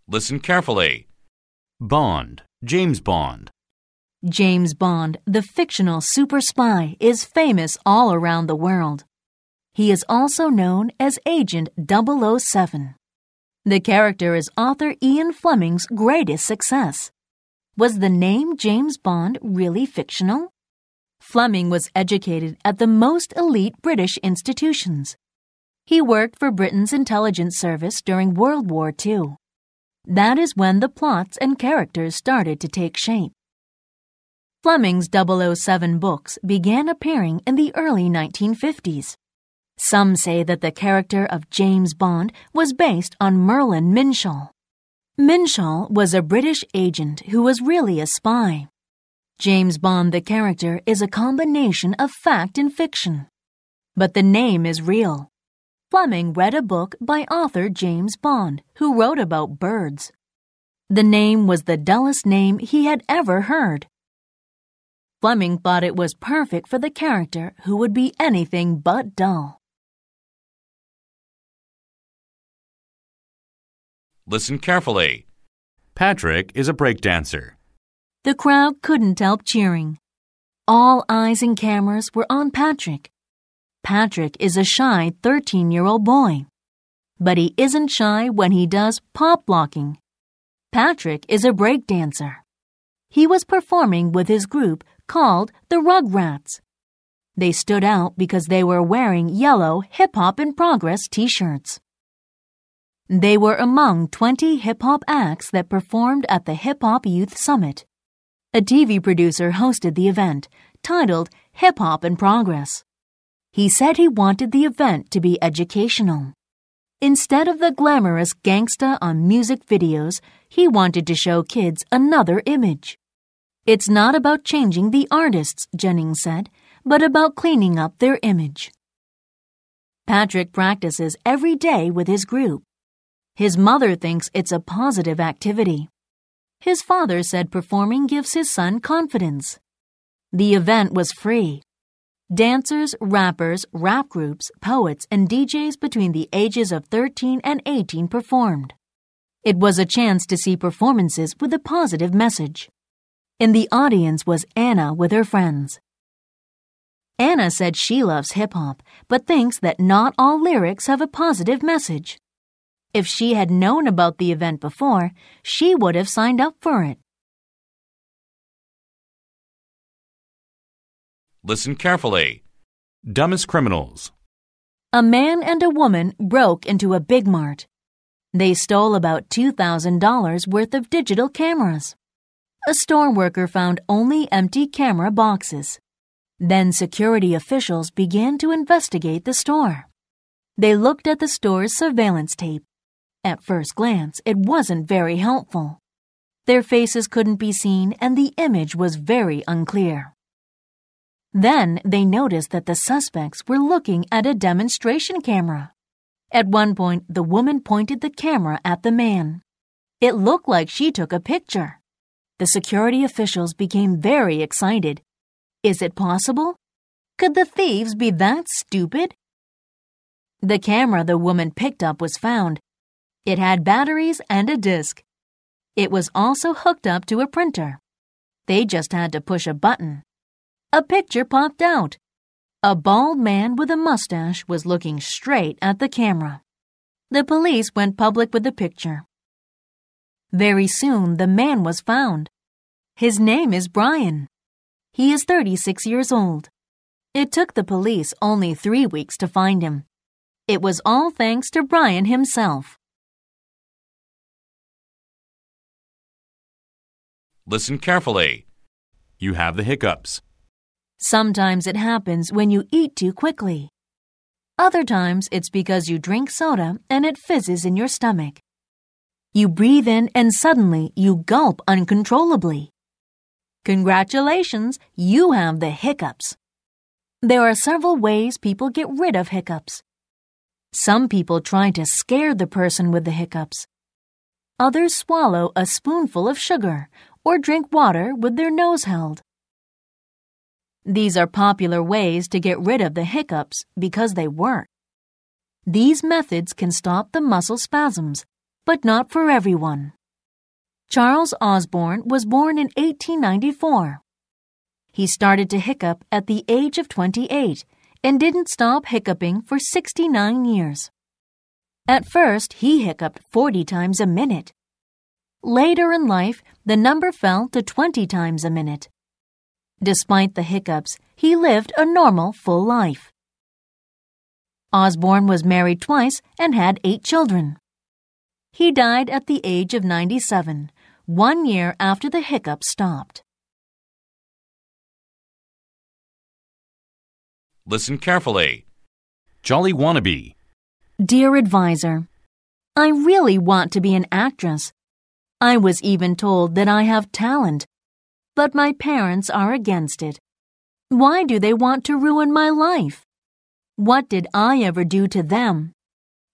Listen carefully. Bond, James Bond. James Bond, the fictional super spy, is famous all around the world. He is also known as Agent 007. The character is author Ian Fleming's greatest success. Was the name James Bond really fictional? Fleming was educated at the most elite British institutions. He worked for Britain's intelligence service during World War II. That is when the plots and characters started to take shape. Fleming's 007 books began appearing in the early 1950s. Some say that the character of James Bond was based on Merlin Minshall. Minshall was a British agent who was really a spy. James Bond, the character, is a combination of fact and fiction. But the name is real. Fleming read a book by author James Bond, who wrote about birds. The name was the dullest name he had ever heard. Fleming thought it was perfect for the character who would be anything but dull. Listen carefully. Patrick is a breakdancer. The crowd couldn't help cheering. All eyes and cameras were on Patrick. Patrick is a shy 13-year-old boy. But he isn't shy when he does pop blocking. Patrick is a breakdancer. He was performing with his group called the Rugrats. They stood out because they were wearing yellow Hip Hop in Progress t-shirts. They were among 20 hip-hop acts that performed at the Hip Hop Youth Summit. A TV producer hosted the event, titled Hip Hop in Progress. He said he wanted the event to be educational. Instead of the glamorous gangsta on music videos, he wanted to show kids another image. It's not about changing the artists, Jennings said, but about cleaning up their image. Patrick practices every day with his group. His mother thinks it's a positive activity. His father said performing gives his son confidence. The event was free. Dancers, rappers, rap groups, poets, and DJs between the ages of 13 and 18 performed. It was a chance to see performances with a positive message. In the audience was Anna with her friends. Anna said she loves hip-hop, but thinks that not all lyrics have a positive message. If she had known about the event before, she would have signed up for it. Listen carefully. Dumbest criminals. A man and a woman broke into a Big Mart. They stole about $2,000 worth of digital cameras. A store worker found only empty camera boxes. Then security officials began to investigate the store. They looked at the store's surveillance tape. At first glance, it wasn't very helpful. Their faces couldn't be seen and the image was very unclear. Then they noticed that the suspects were looking at a demonstration camera. At one point, the woman pointed the camera at the man. It looked like she took a picture. The security officials became very excited. Is it possible? Could the thieves be that stupid? The camera the woman picked up was found. It had batteries and a disc. It was also hooked up to a printer. They just had to push a button. A picture popped out. A bald man with a mustache was looking straight at the camera. The police went public with the picture. Very soon, the man was found. His name is Brian. He is 36 years old. It took the police only 3 weeks to find him. It was all thanks to Brian himself. Listen carefully. You have the hiccups. Sometimes it happens when you eat too quickly. Other times it's because you drink soda and it fizzes in your stomach. You breathe in and suddenly you gulp uncontrollably. Congratulations, you have the hiccups. There are several ways people get rid of hiccups. Some people try to scare the person with the hiccups. Others swallow a spoonful of sugar or drink water with their nose held. These are popular ways to get rid of the hiccups because they work. These methods can stop the muscle spasms, but not for everyone. Charles Osborne was born in 1894. He started to hiccup at the age of 28 and didn't stop hiccuping for 69 years. At first, he hiccuped 40 times a minute. Later in life, the number fell to 20 times a minute. Despite the hiccups, he lived a normal, full life. Osborne was married twice and had 8 children. He died at the age of 97, 1 year after the hiccups stopped. Listen carefully. Jolly wannabe. Dear advisor, I really want to be an actress. I was even told that I have talent, but my parents are against it. Why do they want to ruin my life? What did I ever do to them?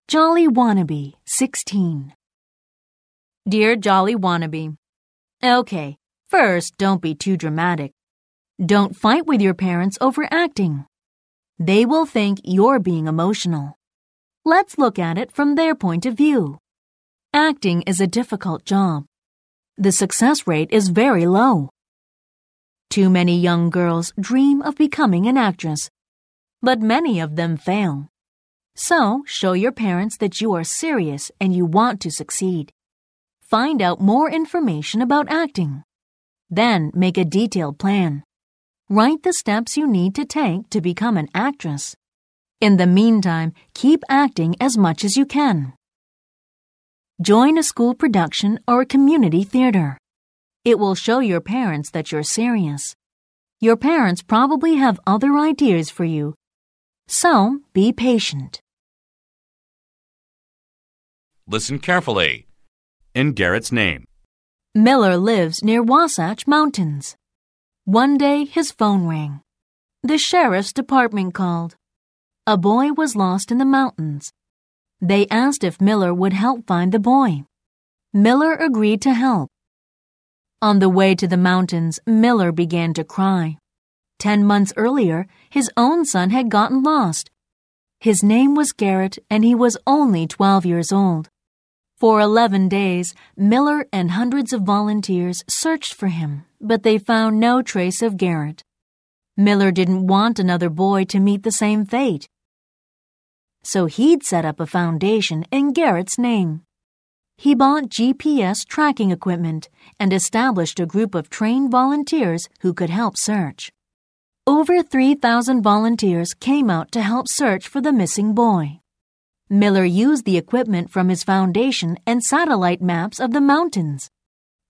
Jolly wannabe, 16. Dear Jolly wannabe, okay, first, don't be too dramatic. Don't fight with your parents over acting. They will think you're being emotional. Let's look at it from their point of view. Acting is a difficult job. The success rate is very low. Too many young girls dream of becoming an actress, but many of them fail. So, show your parents that you are serious and you want to succeed. Find out more information about acting. Then make a detailed plan. Write the steps you need to take to become an actress. In the meantime, keep acting as much as you can. Join a school production or a community theater. It will show your parents that you're serious. Your parents probably have other ideas for you. So, be patient. Listen carefully. In Garrett's name. Miller lives near Wasatch Mountains. One day, his phone rang. The sheriff's department called. A boy was lost in the mountains. They asked if Miller would help find the boy. Miller agreed to help. On the way to the mountains, Miller began to cry. 10 months earlier, his own son had gotten lost. His name was Garrett, and he was only 12 years old. For 11 days, Miller and hundreds of volunteers searched for him, but they found no trace of Garrett. Miller didn't want another boy to meet the same fate. So he'd set up a foundation in Garrett's name. He bought GPS tracking equipment and established a group of trained volunteers who could help search. Over 3,000 volunteers came out to help search for the missing boy. Miller used the equipment from his foundation and satellite maps of the mountains.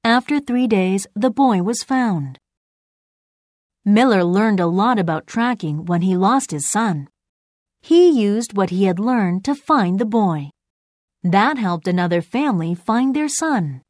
After 3 days, the boy was found. Miller learned a lot about tracking when he lost his son. He used what he had learned to find the boy. That helped another family find their son.